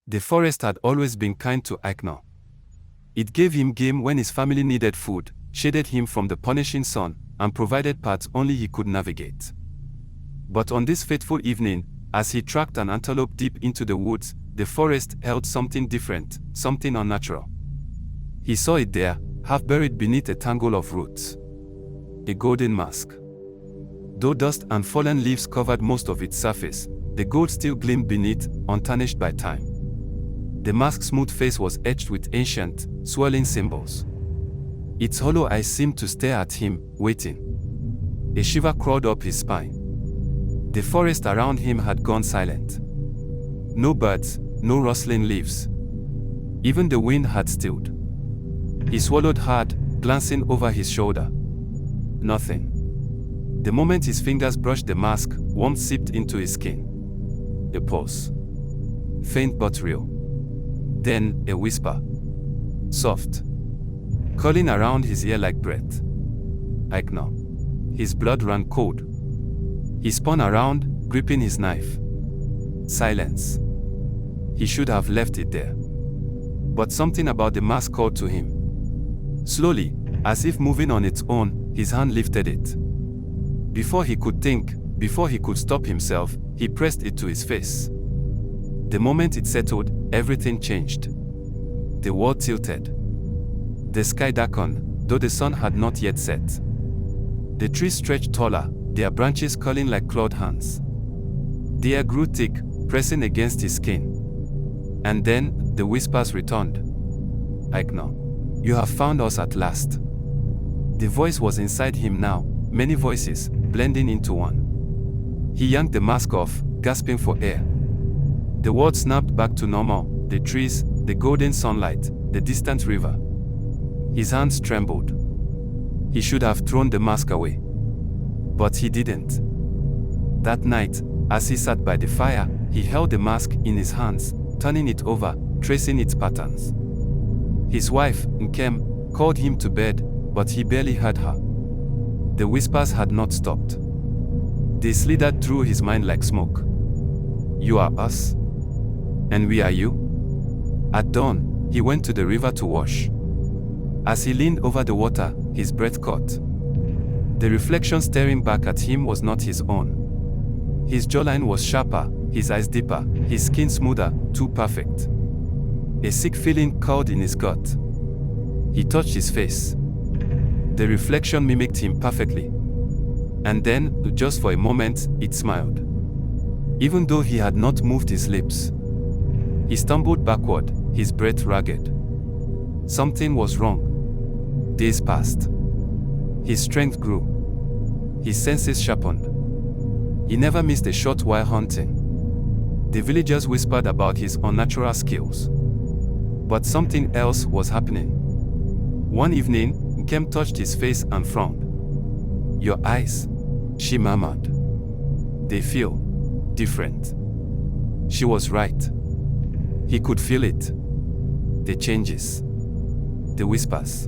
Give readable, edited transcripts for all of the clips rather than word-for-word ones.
The forest had always been kind to Ikenga. It gave him game when his family needed food, shaded him from the punishing sun, and provided paths only he could navigate. But on this fateful evening, as he tracked an antelope deep into the woods, the forest held something different, something unnatural. He saw it there, half buried beneath a tangle of roots. A golden mask. Though dust and fallen leaves covered most of its surface, the gold still gleamed beneath, untarnished by time. The mask's smooth face was etched with ancient, swirling symbols. Its hollow eyes seemed to stare at him, waiting. A shiver crawled up his spine. The forest around him had gone silent. No birds, no rustling leaves. Even the wind had stilled. He swallowed hard, glancing over his shoulder. Nothing. The moment his fingers brushed the mask, warmth seeped into his skin. A pulse. Faint but real. Then, a whisper. Soft. Curling around his ear like breath. Ikenga. His blood ran cold. He spun around, gripping his knife. Silence. He should have left it there. But something about the mask called to him. Slowly, as if moving on its own, his hand lifted it. Before he could think, before he could stop himself, he pressed it to his face. The moment it settled, everything changed. The world tilted. The sky darkened, though the sun had not yet set. The trees stretched taller, their branches curling like clawed hands. The air grew thick, pressing against his skin. And then, the whispers returned. Ikenga, you have found us at last. The voice was inside him now, many voices, blending into one. He yanked the mask off, gasping for air. The world snapped back to normal, the trees, the golden sunlight, the distant river. His hands trembled. He should have thrown the mask away. But he didn't. That night, as he sat by the fire, he held the mask in his hands, turning it over, tracing its patterns. His wife, Ikenga, called him to bed, but he barely heard her. The whispers had not stopped. They slithered through his mind like smoke. You are us. And we are you? At dawn, he went to the river to wash. As he leaned over the water, his breath caught. The reflection staring back at him was not his own. His jawline was sharper, his eyes deeper, his skin smoother, too perfect. A sick feeling curled in his gut. He touched his face. The reflection mimicked him perfectly. And then, just for a moment, it smiled. Even though he had not moved his lips. He stumbled backward, his breath ragged. Something was wrong. Days passed. His strength grew. His senses sharpened. He never missed a shot while hunting. The villagers whispered about his unnatural skills. But something else was happening. One evening, Ikenga touched his face and frowned. Your eyes, she murmured. They feel different. She was right. He could feel it. The changes. The whispers.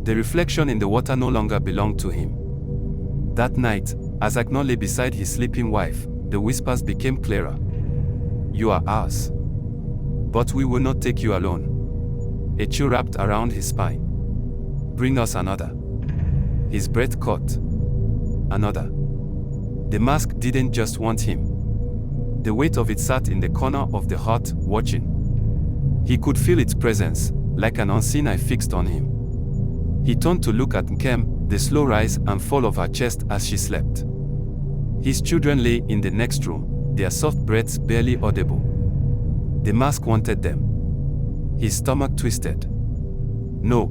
The reflection in the water no longer belonged to him. That night, as Ikenga lay beside his sleeping wife, the whispers became clearer. You are ours. But we will not take you alone. A chill wrapped around his spine. Bring us another. His breath caught. Another. The mask didn't just want him. The weight of it sat in the corner of the heart, watching. He could feel its presence, like an unseen eye fixed on him. He turned to look at Ikenga, the slow rise and fall of her chest as she slept. His children lay in the next room, their soft breaths barely audible. The mask wanted them. His stomach twisted. No.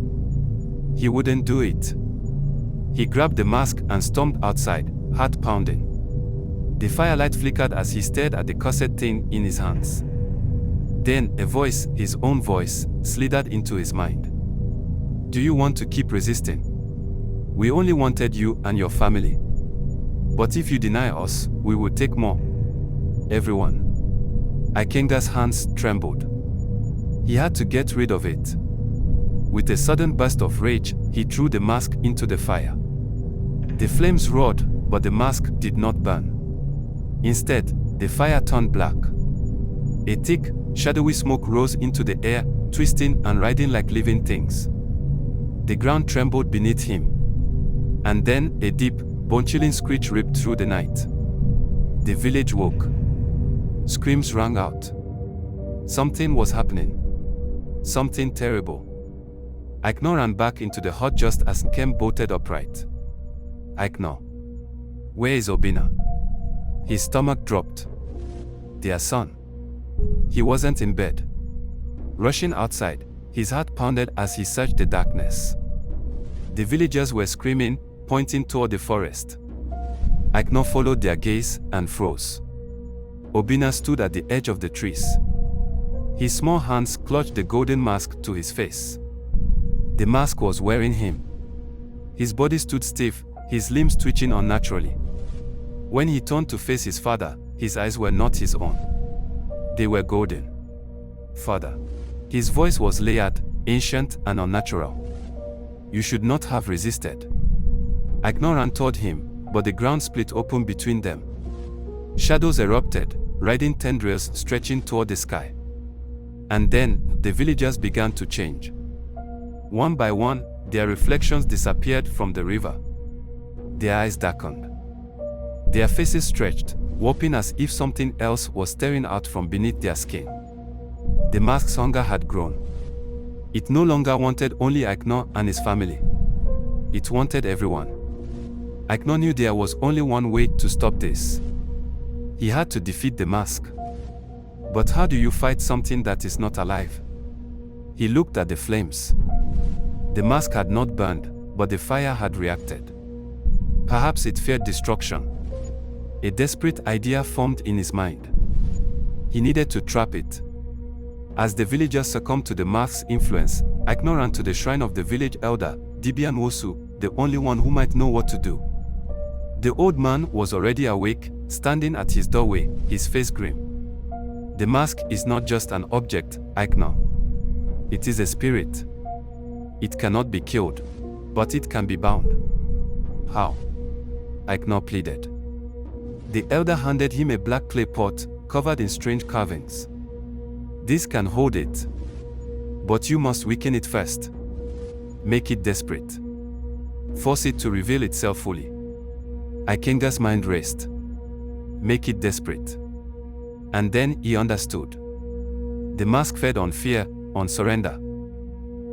He wouldn't do it. He grabbed the mask and stormed outside, heart pounding. The firelight flickered as he stared at the cursed thing in his hands. Then a voice, his own voice, slithered into his mind. Do you want to keep resisting? We only wanted you and your family. But if you deny us, we will take more. Everyone. Ikenga's hands trembled. He had to get rid of it. With a sudden burst of rage, he threw the mask into the fire. The flames roared, but the mask did not burn. Instead, the fire turned black. A thick, Shadowy smoke rose into the air, twisting and writhing like living things. The ground trembled beneath him. And then, a deep, bone-chilling screech ripped through the night. The village woke. Screams rang out. Something was happening. Something terrible. Ikenga ran back into the hut just as Nkem bolted upright. Ikenga. Where is Obinna? His stomach dropped. Their son. He wasn't in bed. Rushing outside, his heart pounded as he searched the darkness. The villagers were screaming, pointing toward the forest. Ikenga followed their gaze and froze. Obinna stood at the edge of the trees. His small hands clutched the golden mask to his face. The mask was wearing him. His body stood stiff, his limbs twitching unnaturally. When he turned to face his father, his eyes were not his own. They were golden. Father. His voice was layered, ancient, and unnatural. You should not have resisted. Ikenga ran toward him, but the ground split open between them. Shadows erupted, riding tendrils stretching toward the sky. And then, the villagers began to change. One by one, their reflections disappeared from the river. Their eyes darkened. Their faces stretched, warping as if something else was staring out from beneath their skin. The mask's hunger had grown. It no longer wanted only Ikenga and his family. It wanted everyone. Ikenga knew there was only one way to stop this. He had to defeat the mask. But how do you fight something that is not alive? He looked at the flames. The mask had not burned, but the fire had reacted. Perhaps it feared destruction. A desperate idea formed in his mind. He needed to trap it. As the villagers succumbed to the mask's influence, Ikenga ran to the shrine of the village elder, Dibia Nwosu, the only one who might know what to do. The old man was already awake, standing at his doorway, his face grim. The mask is not just an object, Ikenga. It is a spirit. It cannot be killed, but it can be bound. How? Ikenga pleaded. The elder handed him a black clay pot, covered in strange carvings. This can hold it. But you must weaken it first. Make it desperate. Force it to reveal itself fully. Ikenga's mind raced. Make it desperate. And then he understood. The mask fed on fear, on surrender.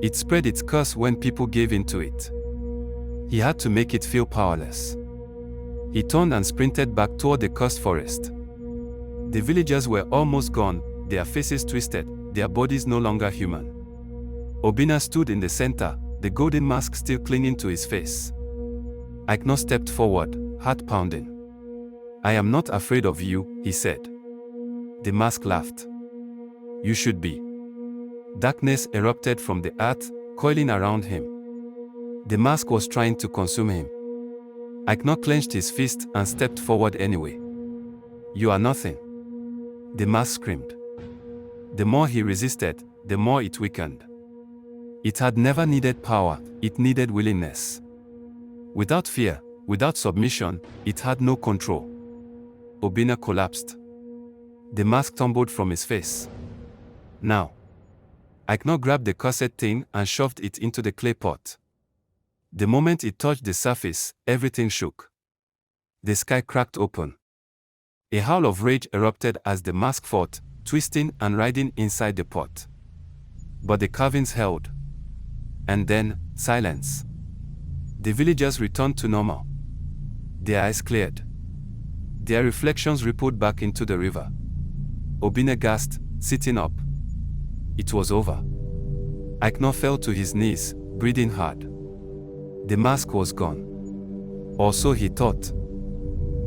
It spread its curse when people gave in to it. He had to make it feel powerless. He turned and sprinted back toward the cursed forest. The villagers were almost gone, their faces twisted, their bodies no longer human. Obinna stood in the center, the golden mask still clinging to his face. Ikenga stepped forward, heart pounding. I am not afraid of you, he said. The mask laughed. You should be. Darkness erupted from the earth, coiling around him. The mask was trying to consume him. Ikenga clenched his fist and stepped forward anyway. You are nothing. The mask screamed. The more he resisted, the more it weakened. It had never needed power, it needed willingness. Without fear, without submission, it had no control. Obinna collapsed. The mask tumbled from his face. Now. Ikenga grabbed the cursed thing and shoved it into the clay pot. The moment it touched the surface, everything shook. The sky cracked open. A howl of rage erupted as the mask fought, twisting and writhing inside the pot. But the carvings held. And then, silence. The villagers returned to normal. Their eyes cleared. Their reflections rippled back into the river. Obinna gasped, sitting up. It was over. Ikenga fell to his knees, breathing hard. The mask was gone. Or so he thought.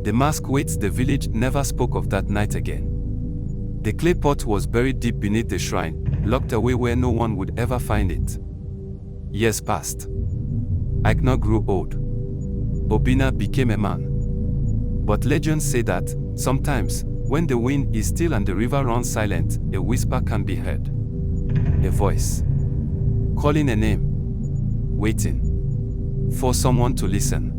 The mask waits the village never spoke of that night again. The clay pot was buried deep beneath the shrine, locked away where no one would ever find it. Years passed. Ikenga grew old. Obinna became a man. But legends say that, sometimes, when the wind is still and the river runs silent, a whisper can be heard. A voice. Calling a name. Waiting. For someone to listen.